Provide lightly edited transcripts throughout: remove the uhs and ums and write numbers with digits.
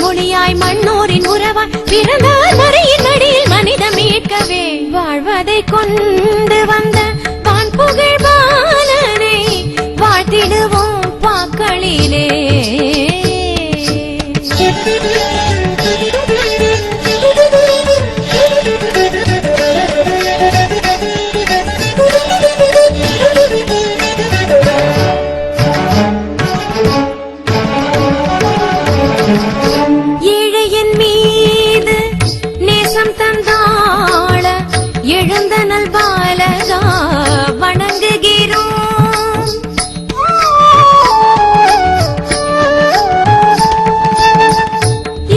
மொழியாய் மண்ணோரின் உறவாய் பிறந்தார் மறையின் மடியில் மனிதம் மீட்கவே வாழ்வதை கொண்டு வந்த வான் புகழ் பாலனை வாழ்த்திடுவோம் பாக்களிலே. எழுந்தனல் பாலகா வணங்குகிறோம்.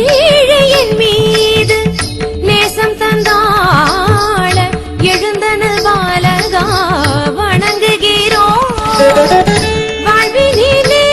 ஏழையின் மீது நேசம் தந்தாள எழுந்தனல் பாலகா வணங்குகிறோம். வாழ்வினிலே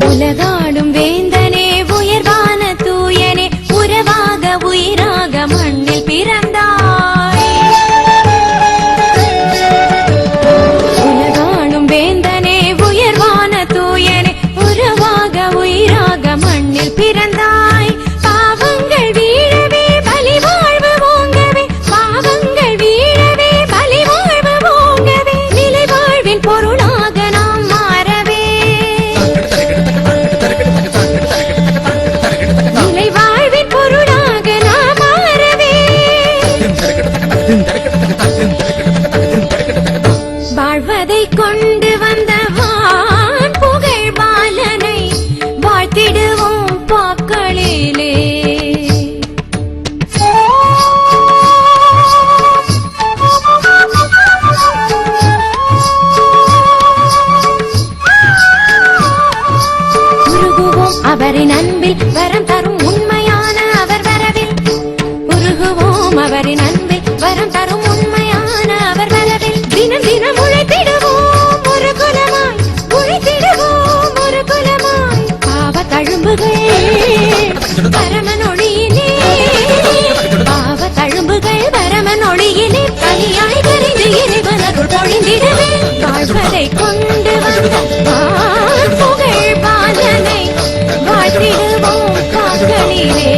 உலகாடும் வேந்தனே உயர்வான தூயனே உறவாக உயிராக மண்ணில் பிறந்தாய். உலகாடும் வேந்தனே உயர்வான தூயனே உறவாக உயிராக மண்ணில் பிறந்தாய். பாவங்கள் வீழவே பலி வாழ்வு ஓங்கவே, பாவங்கள் வீழவே பலி வாழ்வு ஓங்கவே, நிலை வாழ்வின் பொருளாக நாம் மாறவே, நிலை வாழ்வின் பொருளாக நாம் மாறவே, வாழ்வதை கொண்டு வந்த வான் புகழ் பாலனை வாழ்த்திடுவோம் பாக்களிலே. உருகுவோம் அவரின் அன்பில் வரம் தரும் உண்மையான அவர் வரவில், உருகுவோம் அவரின் அன்பில் வரம் தரும் உண்மையான அவர் வரவில், தினம் தினம் உழைத்திடுவோம் ஒரு குலமாய், உழைத்திடுவோம் ஒரு குலமாய், பாவ தழும்புகள் பரமன் ஒளியிலே, பாவ தழும்புகள் பரமன் ஒளியிலே பலியாய் கரைந்து இறைவனருள் பொழிந்திடவே, வாழ்வதை கொண்டு வந்த வான் புகழ் பாலனை வாழ்த்திடுவோம் பாக்களிலே.